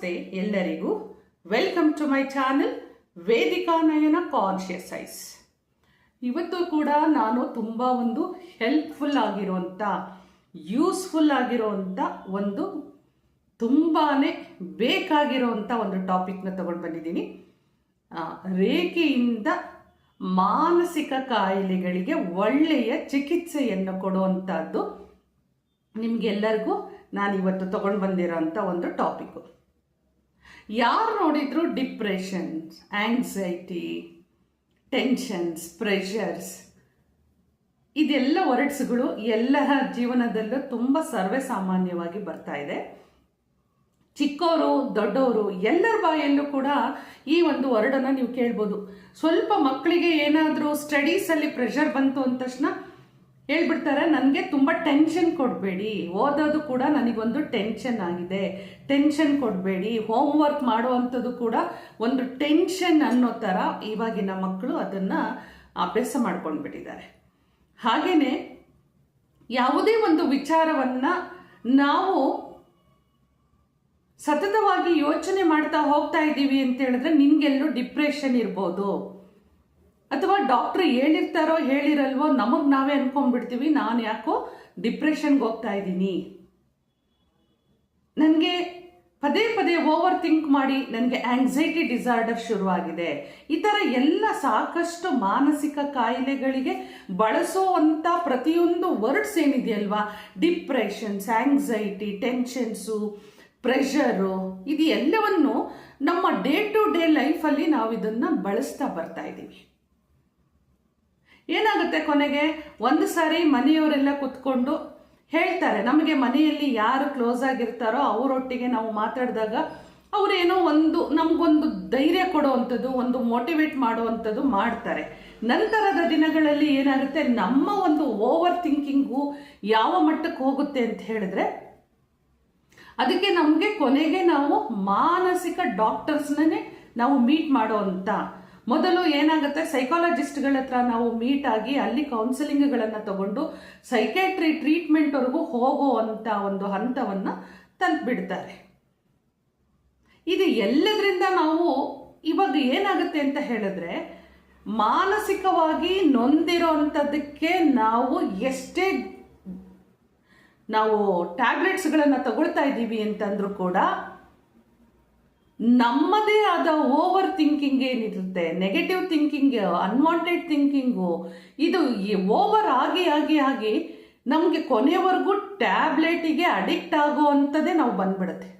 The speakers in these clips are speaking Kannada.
ನಮಸ್ತೆ ಎಲ್ಲರಿಗೂ. Welcome to my channel Vedika Nayana conscious eyes. ಇವತ್ತು ಕೂಡ ನಾನು ತುಂಬ ಒಂದು ಹೆಲ್ಪ್ಫುಲ್ ಆಗಿರುವಂಥ ಯೂಸ್ಫುಲ್ ಆಗಿರುವಂಥ ಒಂದು ತುಂಬಾ ಬೇಕಾಗಿರುವಂಥ ಒಂದು ಟಾಪಿಕ್ನ ತಗೊಂಡು ಬಂದಿದ್ದೀನಿ. ರೇಖೆಯಿಂದ ಮಾನಸಿಕ ಕಾಯಿಲೆಗಳಿಗೆ ಒಳ್ಳೆಯ ಚಿಕಿತ್ಸೆಯನ್ನು ಕೊಡುವಂಥದ್ದು ನಿಮಗೆಲ್ಲರಿಗೂ ನಾನು ಇವತ್ತು ತಗೊಂಡು ಬಂದಿರೋಂಥ ಒಂದು ಟಾಪಿಕ್ಕು. ಯಾರು ನೋಡಿದ್ರು ಡಿಪ್ರೆಷನ್ಸ್, ಆಂಗ್ಸೈಟಿ, ಟೆನ್ಷನ್ಸ್, ಪ್ರೆಷರ್ಸ್ ಇದೆಲ್ಲ ವರ್ಡ್ಸ್ಗಳು ಎಲ್ಲರ ಜೀವನದಲ್ಲೂ ತುಂಬ ಸರ್ವೇ ಸಾಮಾನ್ಯವಾಗಿ ಬರ್ತಾ ಇದೆ. ಚಿಕ್ಕವರು ದೊಡ್ಡವರು ಎಲ್ಲರ ಬಾಯಲ್ಲೂ ಕೂಡ ಈ ಒಂದು ವರ್ಡನ್ನು ನೀವು ಕೇಳ್ಬೋದು. ಸ್ವಲ್ಪ ಮಕ್ಕಳಿಗೆ ಏನಾದರೂ ಸ್ಟಡೀಸಲ್ಲಿ ಪ್ರೆಷರ್ ಬಂತು ಅಂದ ತಕ್ಷಣ ಹೇಳ್ಬಿಡ್ತಾರೆ, ನನಗೆ ತುಂಬ ಟೆನ್ಷನ್ ಕೊಡಬೇಡಿ, ಓದೋದು ಕೂಡ ನನಗೊಂದು ಟೆನ್ಷನ್ ಆಗಿದೆ, ಟೆನ್ಷನ್ ಕೊಡಬೇಡಿ, ಹೋಮ್ ವರ್ಕ್ ಮಾಡುವಂಥದ್ದು ಕೂಡ ಒಂದು ಟೆನ್ಷನ್ ಅನ್ನೋ ಥರ ಇವಾಗಿನ ಮಕ್ಕಳು ಅದನ್ನು ಅಭ್ಯಾಸ ಮಾಡ್ಕೊಂಡ್ಬಿಟ್ಟಿದ್ದಾರೆ. ಹಾಗೆಯೇ ಯಾವುದೇ ಒಂದು ವಿಚಾರವನ್ನು ನಾವು ಸತತವಾಗಿ ಯೋಚನೆ ಮಾಡ್ತಾ ಹೋಗ್ತಾ ಇದ್ದೀವಿ ಅಂತ ಹೇಳಿದ್ರೆ ನಿನ್ಗೆಲ್ಲೂ ಡಿಪ್ರೆಷನ್ ಇರ್ಬೋದು, ಅಥವಾ ಡಾಕ್ಟ್ರು ಹೇಳಿರ್ತಾರೋ ಹೇಳಿರಲ್ವೋ ನಮಗೆ ನಾವೇ ಅನ್ಕೊಂಡ್ಬಿಡ್ತೀವಿ, ನಾನು ಯಾಕೋ ಡಿಪ್ರೆಷನ್ಗೆ ಹೋಗ್ತಾ ಇದ್ದೀನಿ, ನನಗೆ ಪದೇ ಪದೇ ಓವರ್ ಥಿಂಕ್ ಮಾಡಿ ನನಗೆ ಆಂಗ್ಸೈಟಿ ಡಿಸಾರ್ಡರ್ ಶುರುವಾಗಿದೆ. ಈ ಥರ ಎಲ್ಲ ಸಾಕಷ್ಟು ಮಾನಸಿಕ ಕಾಯಿಲೆಗಳಿಗೆ ಬಳಸುವಂಥ ಪ್ರತಿಯೊಂದು ವರ್ಡ್ಸ್ ಏನಿದೆಯಲ್ವಾ, ಡಿಪ್ರೆಷನ್ಸ್, ಆಂಗ್ಸೈಟಿ, ಟೆನ್ಷನ್ಸು, ಪ್ರೆಷರು, ಇದು ಎಲ್ಲವನ್ನು ನಮ್ಮ ಡೇ ಟು ಡೇ ಲೈಫಲ್ಲಿ ನಾವು ಇದನ್ನು ಬಳಸ್ತಾ ಬರ್ತಾ ಇದ್ದೀವಿ. ಏನಾಗುತ್ತೆ, ಕೊನೆಗೆ ಒಂದು ಸಾರಿ ಮನೆಯವರೆಲ್ಲ ಕುತ್ಕೊಂಡು ಹೇಳ್ತಾರೆ, ನಮಗೆ ಮನೆಯಲ್ಲಿ ಯಾರು ಕ್ಲೋಸ್ ಆಗಿರ್ತಾರೋ ಅವರೊಟ್ಟಿಗೆ ನಾವು ಮಾತಾಡಿದಾಗ ಅವರೇನೋ ಒಂದು ನಮಗೊಂದು ಧೈರ್ಯ ಕೊಡುವಂಥದ್ದು, ಒಂದು ಮೋಟಿವೇಟ್ ಮಾಡುವಂಥದ್ದು ಮಾಡ್ತಾರೆ. ನಂತರದ ದಿನಗಳಲ್ಲಿ ಏನಾಗುತ್ತೆ, ನಮ್ಮ ಒಂದು ಓವರ್ ಥಿಂಕಿಂಗು ಯಾವ ಮಟ್ಟಕ್ಕೆ ಹೋಗುತ್ತೆ ಅಂತ ಹೇಳಿದ್ರೆ ಅದಕ್ಕೆ ನಮಗೆ ಕೊನೆಗೆ ನಾವು ಮಾನಸಿಕ ಡಾಕ್ಟರ್ಸ್ನೇ ನಾವು ಮೀಟ್ ಮಾಡುವಂಥ ಮೊದಲು ಏನಾಗುತ್ತೆ, ಸೈಕಾಲಜಿಸ್ಟ್ಗಳ ಹತ್ರ ನಾವು ಮೀಟ್ ಆಗಿ ಅಲ್ಲಿ ಕೌನ್ಸಿಲಿಂಗ್ಗಳನ್ನು ತಗೊಂಡು ಸೈಕ್ಯಾಟ್ರಿ ಟ್ರೀಟ್ಮೆಂಟ್ವರೆಗೂ ಹೋಗುವಂಥ ಒಂದು ಹಂತವನ್ನು ತಲುಪಿಬಿಡ್ತಾರೆ. ಇದು ಎಲ್ಲದರಿಂದ ನಾವು ಇವಾಗ ಏನಾಗುತ್ತೆ ಅಂತ ಹೇಳಿದ್ರೆ, ಮಾನಸಿಕವಾಗಿ ನೊಂದಿರೋ ಅಂಥದ್ದಕ್ಕೆ ನಾವು ಟ್ಯಾಬ್ಲೆಟ್ಸ್ಗಳನ್ನು ತಗೊಳ್ತಾ ಇದ್ದೀವಿ ಅಂತಂದ್ರೂ ಕೂಡ ನಮ್ಮದೇ ಆದ ಓವರ್ ಥಿಂಕಿಂಗ್ ಏನಿರುತ್ತೆ, ನೆಗೆಟಿವ್ ಥಿಂಕಿಂಗ್, ಅನ್ವಾಂಟೆಡ್ ಥಿಂಕಿಂಗು, ಇದು ಓವರ್ ಆಗಿ ನಮಗೆ ಕೊನೆಯವರೆಗೂ ಟ್ಯಾಬ್ಲೆಟಿಗೆ ಅಡಿಕ್ಟ್ ಆಗುವಂಥದ್ದೇ ನಾವು ಬಂದ್ಬಿಡುತ್ತೆ.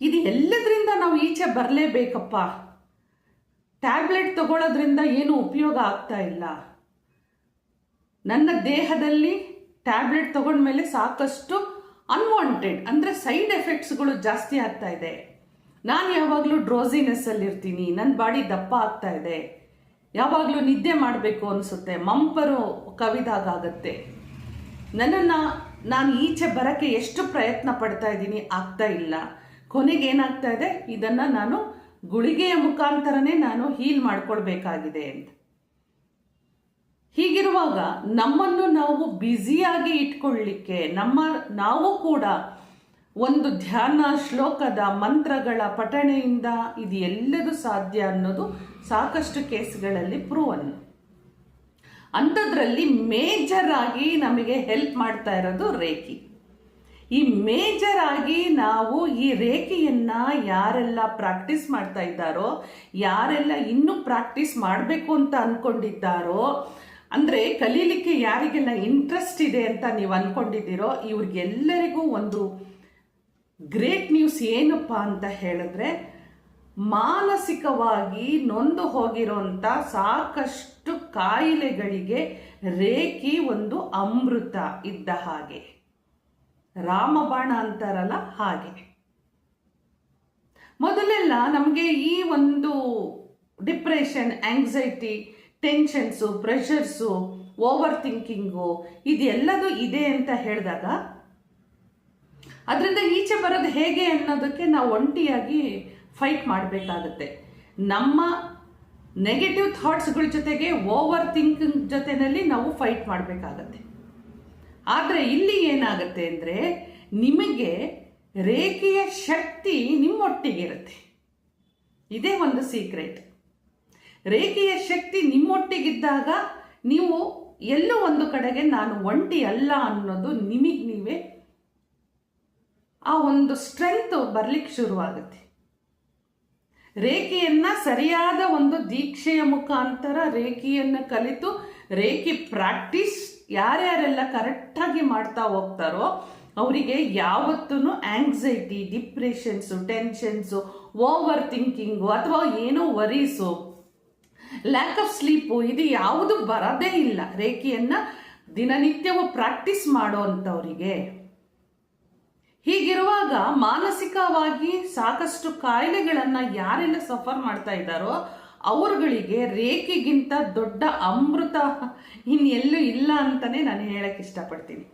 ಇದು ಎಲ್ಲದರಿಂದ ನಾವು ಈಚೆ ಬರಲೇಬೇಕಪ್ಪ, ಟ್ಯಾಬ್ಲೆಟ್ ತಗೊಳ್ಳೋದ್ರಿಂದ ಏನು ಉಪಯೋಗ ಆಗ್ತಾ ಇಲ್ಲ, ನನ್ನ ದೇಹದಲ್ಲಿ ಟ್ಯಾಬ್ಲೆಟ್ ತಗೊಂಡ್ಮೇಲೆ ಸಾಕಷ್ಟು ಅನ್ವಾಂಟೆಡ್ ಅಂದರೆ ಸೈಡ್ ಎಫೆಕ್ಟ್ಸ್ಗಳು ಜಾಸ್ತಿ ಆಗ್ತಾ ಇದೆ, ನಾನು ಯಾವಾಗಲೂ ಡ್ರೋಸಿನೆಸ್ಸಲ್ಲಿ ಇರ್ತೀನಿ, ನನ್ನ ಬಾಡಿ ದಪ್ಪ ಆಗ್ತಾ ಇದೆ, ಯಾವಾಗಲೂ ನಿದ್ದೆ ಮಾಡಬೇಕು ಅನಿಸುತ್ತೆ, ಮಂಪರು ಕವಿದಾಗತ್ತೆ, ನಾನು ಈಚೆ ಬರೋಕ್ಕೆ ಎಷ್ಟು ಪ್ರಯತ್ನ ಪಡ್ತಾ ಇದ್ದೀನಿ, ಆಗ್ತಾ ಇಲ್ಲ, ಕೊನೆಗೆ ಏನಾಗ್ತಾ ಇದೆ, ಇದನ್ನು ನಾನು ಗುಳಿಗೆಯ ಮುಖಾಂತರನೇ ನಾನು ಹೀಲ್ ಮಾಡ್ಕೊಳ್ಬೇಕಾಗಿದೆ ಅಂತ. ಹೀಗಿರುವಾಗ ನಮ್ಮನ್ನು ನಾವು ಬ್ಯುಸಿಯಾಗಿ ಇಟ್ಕೊಳ್ಳಿಕ್ಕೆ ನಾವು ಕೂಡ ಒಂದು ಧ್ಯಾನ, ಶ್ಲೋಕದ, ಮಂತ್ರಗಳ ಪಠಣೆಯಿಂದ ಇದು ಎಲ್ಲದೂ ಸಾಧ್ಯ ಅನ್ನೋದು ಸಾಕಷ್ಟು ಕೇಸ್ಗಳಲ್ಲಿ ಪ್ರೂವನ್. ಅಂಥದ್ರಲ್ಲಿ ಮೇಜರ್ ಆಗಿ ನಮಗೆ ಹೆಲ್ಪ್ ಮಾಡ್ತಾ ಇರೋದು ರೇಖಿ. ಈ ಮೇಜರ್ ಆಗಿ ನಾವು ಈ ರೇಖೆಯನ್ನು ಯಾರೆಲ್ಲ ಪ್ರಾಕ್ಟೀಸ್ ಮಾಡ್ತಾ ಇದ್ದಾರೋ, ಯಾರೆಲ್ಲ ಇನ್ನೂ ಪ್ರಾಕ್ಟೀಸ್ ಮಾಡಬೇಕು ಅಂತ ಅಂದ್ಕೊಂಡಿದ್ದಾರೋ, ಅಂದರೆ ಕಲೀಲಿಕ್ಕೆ ಯಾರಿಗೆಲ್ಲ ಇಂಟ್ರೆಸ್ಟ್ ಇದೆ ಅಂತ ನೀವು ಅಂದ್ಕೊಂಡಿದ್ದೀರೋ, ಇವ್ರಿಗೆಲ್ಲರಿಗೂ ಒಂದು ಗ್ರೇಟ್ ನ್ಯೂಸ್ ಏನಪ್ಪ ಅಂತ ಹೇಳಿದ್ರೆ, ಮಾನಸಿಕವಾಗಿ ನೊಂದು ಹೋಗಿರೋಂಥ ಸಾಕಷ್ಟು ಕಾಯಿಲೆಗಳಿಗೆ ರೇಖಿ ಒಂದು ಅಮೃತ ಇದ್ದ ಹಾಗೆ, ರಾಮಬಾಣ ಅಂತಾರಲ್ಲ ಹಾಗೆ. ಮೊದಲೆಲ್ಲ ನಮಗೆ ಈ ಒಂದು depression, anxiety, tensions, pressures, over thinking ಇದೆಲ್ಲದೂ ಇದೆ ಅಂತ ಹೇಳಿದಾಗ ಅದರಿಂದ ಈಚೆ ಬರೋದು ಹೇಗೆ ಅನ್ನೋದಕ್ಕೆ ನಾವು ಒಂಟಿಯಾಗಿ ಫೈಟ್ ಮಾಡಬೇಕಾಗತ್ತೆ. ನಮ್ಮ ನೆಗೆಟಿವ್ ಥಾಟ್ಸ್ಗಳ ಜೊತೆಗೆ ಓವರ್ ಥಿಂಕಿಂಗ್ ಜೊತೆಯಲ್ಲಿ ನಾವು ಫೈಟ್ ಮಾಡಬೇಕಾಗತ್ತೆ. ಆದರೆ ಇಲ್ಲಿ ಏನಾಗುತ್ತೆ ಅಂದರೆ, ನಿಮಗೆ ರೇಖೆಯ ಶಕ್ತಿ ನಿಮ್ಮೊಟ್ಟಿಗಿರುತ್ತೆ. ಇದೇ ಒಂದು ಸೀಕ್ರೆಟ್. ರೇಖೆಯ ಶಕ್ತಿ ನಿಮ್ಮೊಟ್ಟಿಗಿದ್ದಾಗ ನೀವು ಎಲ್ಲೋ ಒಂದು ಕಡೆಗೆ ನಾನು ಒಂಟಿ ಅಲ್ಲ ಅನ್ನೋದು ನಿಮಗೆ ನೀವೇ ಆ ಒಂದು ಸ್ಟ್ರೆಂತ್ ಬರ್ಲಿಕ್ಕೆ ಶುರುವಾಗುತ್ತೆ. ರೇಖೆಯನ್ನ ಸರಿಯಾದ ಒಂದು ದೀಕ್ಷೆಯ ಮುಖಾಂತರ ರೇಖೆಯನ್ನು ಕಲಿತು ರೇಖೆ ಪ್ರಾಕ್ಟೀಸ್ ಯಾರ್ಯಾರೆಲ್ಲ ಕರೆಕ್ಟಾಗಿ ಮಾಡ್ತಾ ಹೋಗ್ತಾರೋ ಅವರಿಗೆ ಯಾವತ್ತೂ ಆಂಗ್ಸೈಟಿ, ಡಿಪ್ರೆಷನ್ಸು, ಟೆನ್ಷನ್ಸು, ಓವರ್ ಥಿಂಕಿಂಗು ಅಥವಾ ಏನೋ ವರೀಸು, ಲ್ಯಾಕ್ ಆಫ್ ಸ್ಲೀಪು ಇದು ಯಾವುದು ಬರೋದೇ ಇಲ್ಲ. ರೇಖೆಯನ್ನು ದಿನನಿತ್ಯವೂ ಪ್ರಾಕ್ಟೀಸ್ ಮಾಡೋ ಅಂಥವರಿಗೆ. ಹೀಗಿರುವಾಗ ಮಾನಸಿಕವಾಗಿ ಸಾಕಷ್ಟು ಕಾಯಿಲೆಗಳನ್ನು ಯಾರೆಲ್ಲ ಸಫರ್ ಮಾಡ್ತಾ ಇದ್ದಾರೋ ಅವರುಗಳಿಗೆ ರೇಖೆಗಿಂತ ದೊಡ್ಡ ಅಮೃತ ಇನ್ನೆಲ್ಲೂ ಇಲ್ಲ ಅಂತಲೇ ನಾನು ಹೇಳಕ್ಕೆ ಇಷ್ಟಪಡ್ತೀನಿ.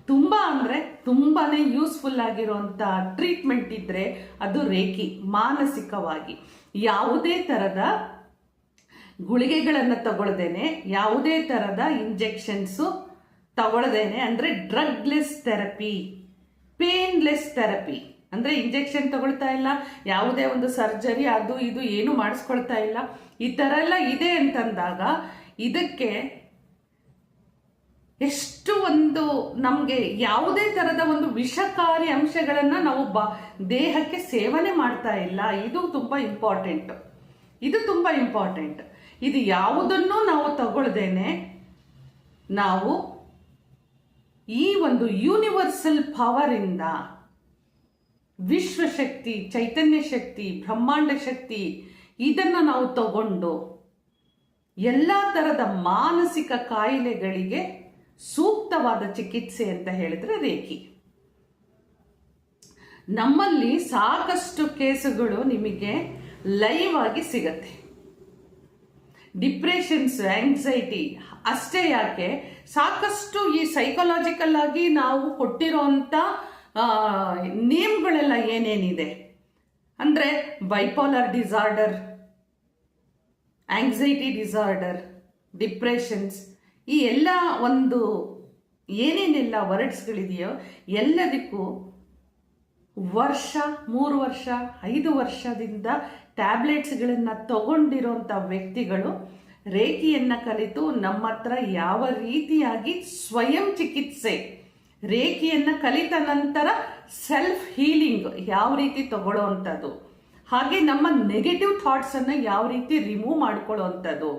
ತುಂಬ ಅಂದರೆ ತುಂಬಾ ಯೂಸ್ಫುಲ್ ಆಗಿರುವಂಥ ಟ್ರೀಟ್ಮೆಂಟ್ ಇದ್ದರೆ ಅದು ರೇಖೆ. ಮಾನಸಿಕವಾಗಿ ಯಾವುದೇ ಥರದ ಗುಳಿಗೆಗಳನ್ನು ತಗೊಳ್ದೇನೆ, ಯಾವುದೇ ಥರದ ಇಂಜೆಕ್ಷನ್ಸು ತಗೊಳ್ದೇನೆ, ಅಂದರೆ ಡ್ರಗ್ಲೆಸ್ ಥೆರಪಿ, ಪೇನ್ಲೆಸ್ ಥೆರಪಿ, ಅಂದರೆ ಇಂಜೆಕ್ಷನ್ ತಗೊಳ್ತಾ ಇಲ್ಲ, ಯಾವುದೇ ಒಂದು ಸರ್ಜರಿ ಅದು ಇದು ಏನು ಮಾಡಿಸ್ಕೊಳ್ತಾ ಇಲ್ಲ, ಈ ಥರ ಎಲ್ಲ ಇದೆ ಅಂತಂದಾಗ ಇದಕ್ಕೆ ಎಷ್ಟು ಒಂದು ನಮಗೆ ಯಾವುದೇ ಥರದ ಒಂದು ವಿಷಕಾರಿ ಅಂಶಗಳನ್ನು ನಾವು ದೇಹಕ್ಕೆ ಸೇವನೆ ಮಾಡ್ತಾ ಇಲ್ಲ. ಇದು ತುಂಬ ಇಂಪಾರ್ಟೆಂಟ್. ಇದು ಯಾವುದನ್ನು ನಾವು ತಗೊಳ್ದೇನೆ ನಾವು ಈ ಒಂದು ಯೂನಿವರ್ಸಲ್ ಪವರಿಂದ, ವಿಶ್ವಶಕ್ತಿ, ಚೈತನ್ಯ ಶಕ್ತಿ, ಬ್ರಹ್ಮಾಂಡ ಶಕ್ತಿ ಇದನ್ನು ನಾವು ತಗೊಂಡು ಎಲ್ಲ ಥರದ ಮಾನಸಿಕ ಕಾಯಿಲೆಗಳಿಗೆ ಸೂಕ್ತವಾದ ಚಿಕಿತ್ಸೆ ಅಂತ ಹೇಳಿದ್ರೆ ರೇಖೆ. ನಮ್ಮಲ್ಲಿ ಸಾಕಷ್ಟು ಕೇಸುಗಳು ನಿಮಗೆ ಲೈವ್ ಆಗಿ ಸಿಗತ್ತೆ. ಡಿಪ್ರೆಷನ್ಸ್, ಆಂಗ್ಸೈಟಿ ಅಷ್ಟೇ ಯಾಕೆ, ಸಾಕಷ್ಟು ಈ ಸೈಕಾಲಜಿಕಲ್ ಆಗಿ ನಾವು ಕೊಟ್ಟಿರೋಂಥ ನೇಮ್ಗಳೆಲ್ಲ ಏನೇನಿದೆ ಅಂದರೆ bipolar disorder, anxiety disorder, depressions, ಈ ಎಲ್ಲ ಒಂದು ಏನೇನೆಲ್ಲ ವರ್ಡ್ಸ್ಗಳಿದೆಯೋ ಎಲ್ಲದಕ್ಕೂ ವರ್ಷ, 3 ವರ್ಷ, 5 ವರ್ಷದಿಂದ ಟ್ಯಾಬ್ಲೆಟ್ಸ್ಗಳನ್ನು ತಗೊಂಡಿರೋಂಥ ವ್ಯಕ್ತಿಗಳು ರೇಖೆಯನ್ನು ಕಲಿತು ನಮ್ಮ ಹತ್ರ ಯಾವ ರೀತಿಯಾಗಿ ಸ್ವಯಂ ಚಿಕಿತ್ಸೆ, ರೇಖೆಯನ್ನು ಕಲಿತ ನಂತರ ಸೆಲ್ಫ್ ಹೀಲಿಂಗ್ ಯಾವ ರೀತಿ ತಗೊಳ್ಳೋ ಅಂಥದ್ದು, ಹಾಗೆ ನಮ್ಮ ನೆಗೆಟಿವ್ ಥಾಟ್ಸನ್ನು ಯಾವ ರೀತಿ ರಿಮೂವ್ ಮಾಡ್ಕೊಳ್ಳೋ ಅಂಥದ್ದು,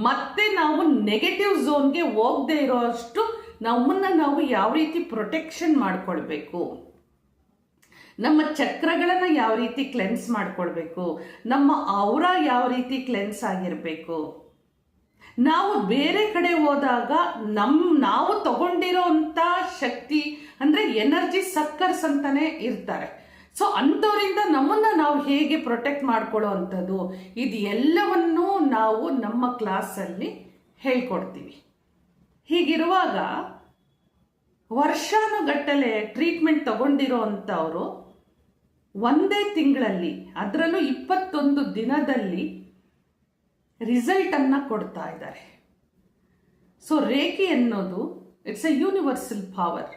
ಮತ್ತೆ ನಾವು ನೆಗೆಟಿವ್ ಝೋನ್ಗೆ ಹೋಗದೆ ಇರೋಷ್ಟು ನಮ್ಮನ್ನು ನಾವು ಯಾವ ರೀತಿ ಪ್ರೊಟೆಕ್ಷನ್ ಮಾಡ್ಕೊಳ್ಬೇಕು, ನಮ್ಮ ಚಕ್ರಗಳನ್ನು ಯಾವ ರೀತಿ ಕ್ಲೆನ್ಸ್ ಮಾಡ್ಕೊಳ್ಬೇಕು, ನಮ್ಮ ಔರಾ ಯಾವ ರೀತಿ ಕ್ಲೆನ್ಸ್ ಆಗಿರಬೇಕು. ನಾವು ಬೇರೆ ಕಡೆ ಹೋದಾಗ ನಾವು ತಗೊಂಡಿರೋಂಥ ಶಕ್ತಿ ಅಂದರೆ ಎನರ್ಜಿ ಸಕ್ಕರ್ಸ್ ಅಂತಾನೆ ಇರ್ತಾರೆ. ಸೊ ಅಂಥವರಿಂದ ನಮ್ಮನ್ನು ನಾವು ಹೇಗೆ ಪ್ರೊಟೆಕ್ಟ್ ಮಾಡ್ಕೊಳ್ಳೋ ಅಂಥದ್ದು, ಇದು ಎಲ್ಲವನ್ನೂ ನಾವು ನಮ್ಮ ಕ್ಲಾಸಲ್ಲಿ ಹೇಳ್ಕೊಡ್ತೀವಿ. ಹೀಗಿರುವಾಗ ವರ್ಷಾನುಗಟ್ಟಲೆ ಟ್ರೀಟ್ಮೆಂಟ್ ತಗೊಂಡಿರೋ ಅಂಥವರು ಒಂದೇ ತಿಂಗಳಲ್ಲಿ, ಅದರಲ್ಲೂ 21 ದಿನದಲ್ಲಿ ರಿಸಲ್ಟನ್ನು ಕೊಡ್ತಾ ಇದ್ದಾರೆ. ಸೊ ರೇಖೆ ಅನ್ನೋದು ಇಟ್ಸ್ ಎ ಯೂನಿವರ್ಸಲ್ ಪವರ್,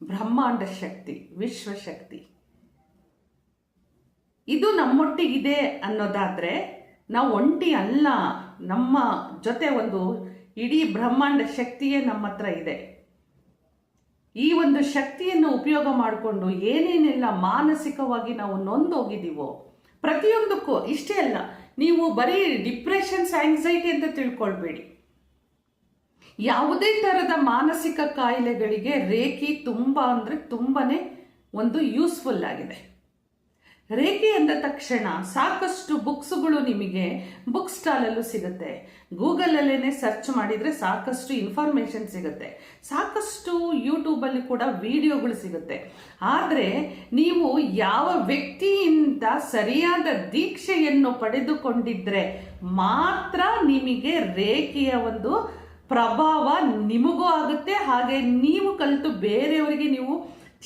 ಬ್ರಹ್ಮಾಂಡ ಶಕ್ತಿ, ವಿಶ್ವಶಕ್ತಿ. ಇದು ನಮ್ಮೊಟ್ಟಿಗಿದೆ ಅನ್ನೋದಾದರೆ ನಾವು ಒಂಟಿ ಅಲ್ಲ, ನಮ್ಮ ಜೊತೆ ಒಂದು ಇಡೀ ಬ್ರಹ್ಮಾಂಡ ಶಕ್ತಿಯೇ ನಮ್ಮ ಹತ್ರ ಇದೆ. ಈ ಒಂದು ಶಕ್ತಿಯನ್ನು ಉಪಯೋಗ ಮಾಡಿಕೊಂಡು ಏನೇನೆಲ್ಲ ಮಾನಸಿಕವಾಗಿ ನಾವು ನೊಂದೋಗಿದ್ದೀವೋ ಪ್ರತಿಯೊಂದಕ್ಕೂ, ಇಷ್ಟೇ ಅಲ್ಲ, ನೀವು ಬರೀ ಡಿಪ್ರೆಷನ್ಸ್, ಆಂಗ್ಸೈಟಿ ಅಂತ ತಿಳ್ಕೊಳ್ಬೇಡಿ, ಯಾವುದೇ ಥರದ ಮಾನಸಿಕ ಕಾಯಿಲೆಗಳಿಗೆ ರೇಖೆ ತುಂಬ ಅಂದರೆ ತುಂಬಾನೇ ಒಂದು ಯೂಸ್ಫುಲ್ ಆಗಿದೆ. ರೇಖೆ ಅಂದ ತಕ್ಷಣ ಸಾಕಷ್ಟು ಬುಕ್ಸ್ಗಳು ನಿಮಗೆ ಬುಕ್ ಸ್ಟಾಲಲ್ಲೂ ಸಿಗುತ್ತೆ, ಗೂಗಲಲ್ಲೇ ಸರ್ಚ್ ಮಾಡಿದರೆ ಸಾಕಷ್ಟು ಇನ್ಫಾರ್ಮೇಷನ್ ಸಿಗುತ್ತೆ, ಸಾಕಷ್ಟು ಯೂಟ್ಯೂಬಲ್ಲಿ ಕೂಡ ವಿಡಿಯೋಗಳು ಸಿಗುತ್ತೆ. ಆದರೆ ನೀವು ಯಾವ ವ್ಯಕ್ತಿಯಿಂದ ಸರಿಯಾದ ದೀಕ್ಷೆಯನ್ನು ಪಡೆದುಕೊಂಡಿದ್ರೆ ಮಾತ್ರ ನಿಮಗೆ ರೇಖೆಯ ಒಂದು ಪ್ರಭಾವ ನಿಮಗೂ ಆಗುತ್ತೆ, ಹಾಗೆ ನೀವು ಕಲಿತು ಬೇರೆಯವರಿಗೆ ನೀವು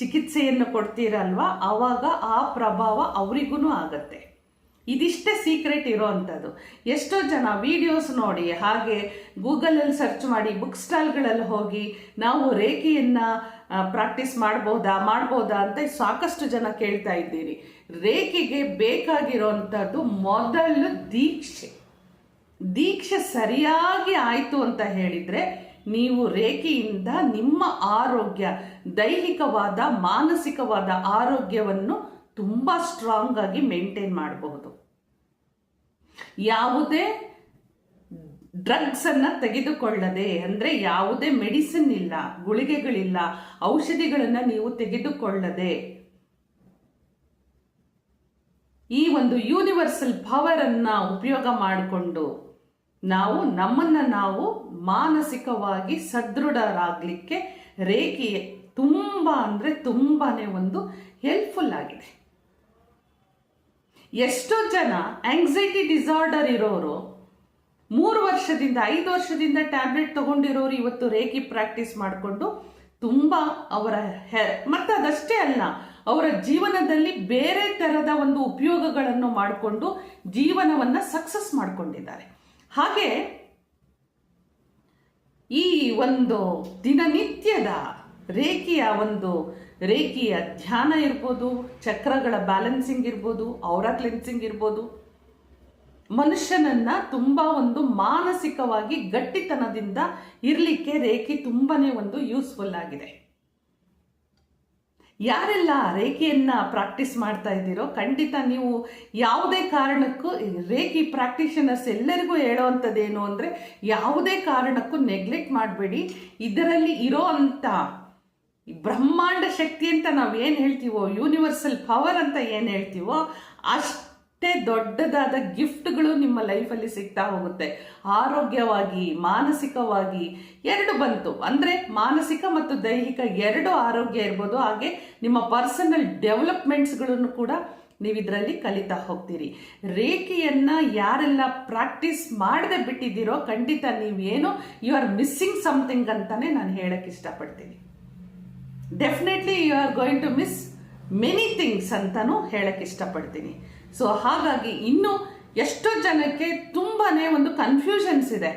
ಚಿಕಿತ್ಸೆಯನ್ನು ಕೊಡ್ತೀರಲ್ವಾ, ಆವಾಗ ಆ ಪ್ರಭಾವ ಅವರಿಗೂ ಆಗತ್ತೆ. ಇದಿಷ್ಟೇ ಸೀಕ್ರೆಟ್ ಇರೋ ಅಂಥದ್ದು. ಎಷ್ಟೋ ಜನ ವಿಡಿಯೋಸ್ ನೋಡಿ, ಹಾಗೆ ಗೂಗಲಲ್ಲಿ ಸರ್ಚ್ ಮಾಡಿ, ಬುಕ್ ಸ್ಟಾಲ್ಗಳಲ್ಲಿ ಹೋಗಿ ನಾವು ರೇಖೆಯನ್ನು ಪ್ರಾಕ್ಟೀಸ್ ಮಾಡ್ಬೋದಾ ಅಂತ ಸಾಕಷ್ಟು ಜನ ಕೇಳ್ತಾ ಇದ್ದೀರಿ. ರೇಖೆಗೆ ಬೇಕಾಗಿರೋಂಥದ್ದು ಮೊದಲು ದೀಕ್ಷೆ ಸರಿಯಾಗಿ ಆಯಿತು ಅಂತ ಹೇಳಿದರೆ ನೀವು ರೇಖೆಯಿಂದ ನಿಮ್ಮ ಆರೋಗ್ಯ, ದೈಹಿಕವಾದ ಮಾನಸಿಕವಾದ ಆರೋಗ್ಯವನ್ನು ತುಂಬ ಸ್ಟ್ರಾಂಗ್ ಆಗಿ ಮೇಂಟೈನ್ ಮಾಡಬಹುದು. ಯಾವುದೇ ಡ್ರಗ್ಸ್ ಅನ್ನ ತೆಗೆದುಕೊಳ್ಳದೆ, ಅಂದರೆ ಯಾವುದೇ ಮೆಡಿಸಿನ್ ಇಲ್ಲ, ಗುಳಿಗೆಗಳಿಲ್ಲ, ಔಷಧಿಗಳನ್ನು ನೀವು ತೆಗೆದುಕೊಳ್ಳದೆ ಈ ಒಂದು ಯೂನಿವರ್ಸಲ್ ಪವರ್ ಅನ್ನ ಉಪಯೋಗ ಮಾಡಿಕೊಂಡು ನಮ್ಮನ್ನ ನಾವು ಮಾನಸಿಕವಾಗಿ ಸದೃಢರಾಗಲಿಕ್ಕೆ ರೇಖೆ ತುಂಬಾನೇ ಒಂದು ಹೆಲ್ಪ್ಫುಲ್ ಆಗಿದೆ. ಎಷ್ಟೋ ಜನ ಆಂಗ್ಸೈಟಿ ಡಿಸಾರ್ಡರ್ ಇರೋರು 3 ವರ್ಷದಿಂದ 5 ವರ್ಷದಿಂದ ಟ್ಯಾಬ್ಲೆಟ್ ತಗೊಂಡಿರೋರು ಇವತ್ತು ರೇಖಿ ಪ್ರಾಕ್ಟೀಸ್ ಮಾಡಿಕೊಂಡು ತುಂಬಾ ಮತ್ತೆ ಅದಷ್ಟೇ ಅಲ್ಲ, ಅವರ ಜೀವನದಲ್ಲಿ ಬೇರೆ ತರದ ಒಂದು ಉಪಯೋಗಗಳನ್ನು ಮಾಡಿಕೊಂಡು ಜೀವನವನ್ನ ಸಕ್ಸಸ್ ಮಾಡಿಕೊಂಡಿದ್ದಾರೆ. ಹಾಗೆ ಈ ಒಂದು ದಿನನಿತ್ಯದ ರೇಖೆಯ ಧ್ಯಾನ ಇರ್ಬೋದು, ಚಕ್ರಗಳ ಬ್ಯಾಲೆನ್ಸಿಂಗ್ ಇರ್ಬೋದು, ಔರಾ ಕ್ಲೆನ್ಸಿಂಗ್ ಇರ್ಬೋದು, ಮನುಷ್ಯನನ್ನ ತುಂಬಾ ಒಂದು ಮಾನಸಿಕವಾಗಿ ಗಟ್ಟಿತನದಿಂದ ಇರಲಿಕ್ಕೆ ರೇಖೆ ತುಂಬಾನೇ ಒಂದು ಯೂಸ್ಫುಲ್ ಆಗಿದೆ. ಯಾರೆಲ್ಲ ರೇಖೆಯನ್ನ ಪ್ರಾಕ್ಟೀಸ್ ಮಾಡ್ತಾ ಇದ್ದೀರೋ ಖಂಡಿತ ನೀವು ಯಾವುದೇ ಕಾರಣಕ್ಕೂ ರೇಖಿ ಪ್ರಾಕ್ಟೀಷನರ್ಸ್ ಎಲ್ಲರಿಗೂ ಹೇಳೋವಂಥದ್ದೇನು ಅಂದರೆ ಯಾವುದೇ ಕಾರಣಕ್ಕೂ ನೆಗ್ಲೆಕ್ಟ್ ಮಾಡಬೇಡಿ. ಇದರಲ್ಲಿ ಇರೋ ಅಂಥ ಬ್ರಹ್ಮಾಂಡ ಶಕ್ತಿ ಅಂತ ನಾವು ಏನು ಹೇಳ್ತೀವೋ, ಯೂನಿವರ್ಸಲ್ ಪವರ್ ಅಂತ ಏನು ಹೇಳ್ತೀವೋ, ಅಷ್ಟೇ ದೊಡ್ಡದಾದ ಗಿಫ್ಟ್ಗಳು ನಿಮ್ಮ ಲೈಫಲ್ಲಿ ಸಿಗ್ತಾ ಹೋಗುತ್ತೆ. ಆರೋಗ್ಯವಾಗಿ, ಮಾನಸಿಕವಾಗಿ ಎರಡು ಬಂತು ಅಂದರೆ ಮಾನಸಿಕ ಮತ್ತು ದೈಹಿಕ ಎರಡು ಆರೋಗ್ಯ ಇರ್ಬೋದು. ಹಾಗೆ ನಿಮ್ಮ ಪರ್ಸನಲ್ ಡೆವಲಪ್ಮೆಂಟ್ಸ್ಗಳನ್ನು ಕೂಡ ನೀವು ಇದರಲ್ಲಿ ಕಲಿತಾ ಹೋಗ್ತೀರಿ. ರೇಖೆಯನ್ನ ಯಾರೆಲ್ಲ ಪ್ರಾಕ್ಟೀಸ್ ಮಾಡದೆ ಬಿಟ್ಟಿದ್ದೀರೋ ಖಂಡಿತ ನೀವೇನೋ ಯು ಆರ್ ಮಿಸ್ಸಿಂಗ್ ಸಮಥಿಂಗ್ ಅಂತಾನೆ ನಾನು ಹೇಳಕ್ಕೆ ಇಷ್ಟಪಡ್ತೀನಿ. Definitely you are going to miss many things ಅಂತಾನು ಹೇಳಕ್ಕೆ ಇಷ್ಟಪಡ್ತೀನಿ. ಸೊ ಹಾಗಾಗಿ ಇನ್ನು ಎಷ್ಟೋ ಜನಕ್ಕೆ ತುಂಬಾನೇ ಒಂದು ಕನ್ಫ್ಯೂಷನ್ಸ್ ಇದೆ.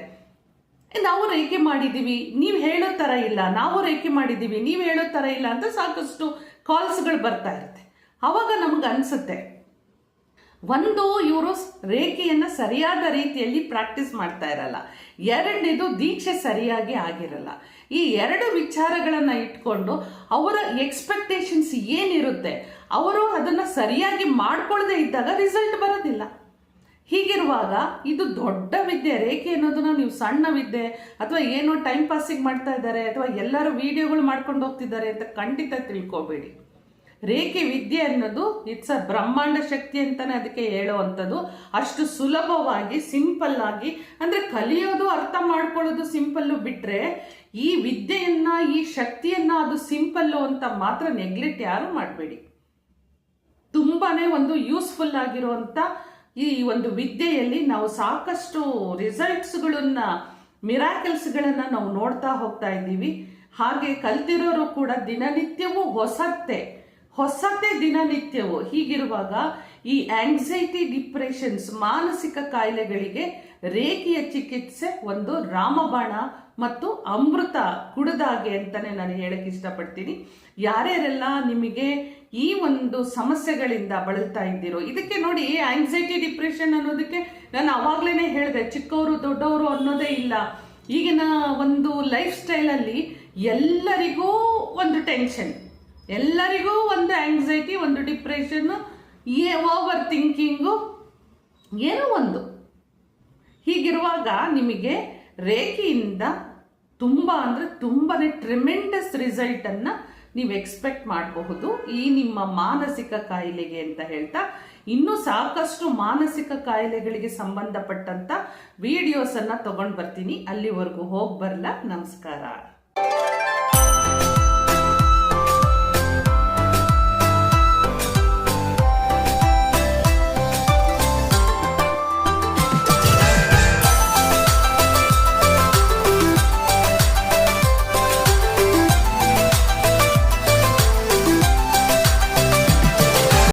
ನಾವು ರೇಖೆ ಮಾಡಿದ್ದೀವಿ, ನೀವು ಹೇಳೋ ಥರ ಇಲ್ಲ, ನಾವು ರೇಖೆ ಮಾಡಿದ್ದೀವಿ, ನೀವು ಹೇಳೋ ಥರ ಇಲ್ಲ ಅಂತ ಸಾಕಷ್ಟು ಕಾಲ್ಸ್ಗಳು ಬರ್ತಾ ಇರುತ್ತೆ. ಅವಾಗ ನಮ್ಗೆ ಅನಿಸುತ್ತೆ, ಒಂದು ಇವರು ರೇಖೆಯನ್ನು ಸರಿಯಾದ ರೀತಿಯಲ್ಲಿ ಪ್ರಾಕ್ಟೀಸ್ ಮಾಡ್ತಾ ಇರಲ್ಲ, ಎರಡನೇದು ದೀಕ್ಷೆ ಸರಿಯಾಗಿ ಆಗಿರಲ್ಲ. ಈ ಎರಡು ವಿಚಾರಗಳನ್ನು ಇಟ್ಕೊಂಡು ಅವರ ಎಕ್ಸ್ಪೆಕ್ಟೇಷನ್ಸ್ ಏನಿರುತ್ತೆ ಅವರು ಅದನ್ನು ಸರಿಯಾಗಿ ಮಾಡ್ಕೊಳ್ಳದೆ ಇದ್ದಾಗ ರಿಸಲ್ಟ್ ಬರೋದಿಲ್ಲ. ಹೀಗಿರುವಾಗ ಇದು ದೊಡ್ಡ ವಿದ್ಯೆ. ರೇಖೆ ಅನ್ನೋದನ್ನ ನೀವು ಸಣ್ಣ ವಿದ್ಯೆ ಅಥವಾ ಏನೋ ಟೈಮ್ ಪಾಸಿಗೆ ಮಾಡ್ತಾ ಇದ್ದಾರೆ ಅಥವಾ ಎಲ್ಲರೂ ವಿಡಿಯೋಗಳು ಮಾಡ್ಕೊಂಡು ಹೋಗ್ತಿದ್ದಾರೆ ಅಂತ ಖಂಡಿತ ತಿಳ್ಕೊಬೇಡಿ. ರೇಖೆ ವಿದ್ಯೆ ಅನ್ನೋದು ಇಟ್ಸ್ ಅ ಬ್ರಹ್ಮಾಂಡ ಶಕ್ತಿ ಅಂತಾನೆ ಅದಕ್ಕೆ ಹೇಳುವಂಥದ್ದು. ಅಷ್ಟು ಸುಲಭವಾಗಿ ಸಿಂಪಲ್ ಆಗಿ ಅಂದರೆ ಕಲಿಯೋದು, ಅರ್ಥ ಮಾಡ್ಕೊಳ್ಳೋದು ಸಿಂಪಲ್ಲು ಬಿಟ್ರೆ ಈ ವಿದ್ಯೆಯನ್ನ, ಈ ಶಕ್ತಿಯನ್ನ ಅದು ಸಿಂಪಲ್ಲು ಅಂತ ಮಾತ್ರ ನೆಗ್ಲೆಕ್ಟ್ ಯಾರು ಮಾಡಬೇಡಿ. ತುಂಬಾನೇ ಒಂದು ಯೂಸ್ಫುಲ್ ಆಗಿರುವಂತ ಈ ಒಂದು ವಿದ್ಯೆಯಲ್ಲಿ ನಾವು ಸಾಕಷ್ಟು ರಿಸಲ್ಟ್ಸ್ಗಳನ್ನ, ಮಿರಾಕಲ್ಸ್ಗಳನ್ನ ನಾವು ನೋಡ್ತಾ ಹೋಗ್ತಾ ಇದ್ದೀವಿ. ಹಾಗೆ ಕಲ್ತಿರೋರು ಕೂಡ ದಿನನಿತ್ಯವೂ ಹೊಸತೆ ದಿನನಿತ್ಯವೂ. ಹೀಗಿರುವಾಗ ಈ ಆಂಗ್ಸೈಟಿ, ಡಿಪ್ರೆಷನ್ಸ್, ಮಾನಸಿಕ ಕಾಯಿಲೆಗಳಿಗೆ ರೇಖೆಯ ಚಿಕಿತ್ಸೆ ಒಂದು ರಾಮಬಾಣ ಮತ್ತು ಅಮೃತ ಕುಡಿದಾಗೆ ಅಂತಾನೆ ನಾನು ಹೇಳಕ್ಕೆ ಇಷ್ಟಪಡ್ತೀನಿ. ಯಾರ್ಯಾರೆಲ್ಲ ನಿಮಗೆ ಈ ಒಂದು ಸಮಸ್ಯೆಗಳಿಂದ ಬಳಲ್ತಾ ಇದ್ದೀರೋ, ಇದಕ್ಕೆ ನೋಡಿ, ಆಂಗ್ಸೈಟಿ, ಡಿಪ್ರೆಷನ್ ಅನ್ನೋದಕ್ಕೆ ನಾನು ಅವಾಗ್ಲೇನೆ ಹೇಳಿದೆ, ಚಿಕ್ಕವರು ದೊಡ್ಡವರು ಅನ್ನೋದೇ ಇಲ್ಲ. ಈಗಿನ ಒಂದು ಲೈಫ್ ಸ್ಟೈಲಲ್ಲಿ ಎಲ್ಲರಿಗೂ ಒಂದು ಟೆನ್ಷನ್, ಎಲ್ಲರಿಗೂ ಒಂದು ಆಂಗ್ಸೈಟಿ, ಒಂದು ಡಿಪ್ರೆಷನ್, ಓವರ್ ಥಿಂಕಿಂಗು, ಏನೋ ಒಂದು. ಹೀಗಿರುವಾಗ ನಿಮಗೆ ರೇಖೆಯಿಂದ ತುಂಬಾನೇ ಟ್ರೆಮೆಂಡಸ್ ರಿಸಲ್ಟ್ ಅನ್ನ ನೀವು ಎಕ್ಸ್ಪೆಕ್ಟ್ ಮಾಡಬಹುದು ಈ ನಿಮ್ಮ ಮಾನಸಿಕ ಕಾಯಿಲೆಗೆ ಅಂತ ಹೇಳ್ತಾ, ಇನ್ನೂ ಸಾಕಷ್ಟು ಮಾನಸಿಕ ಕಾಯಿಲೆಗಳಿಗೆ ಸಂಬಂಧಪಟ್ಟಂತ ವಿಡಿಯೋಸ್ ಅನ್ನ ತಗೊಂಡು ಬರ್ತೀನಿ. ಅಲ್ಲಿವರೆಗೂ ಹೋಗಿ ಬರಲ್ಲ. ನಮಸ್ಕಾರ.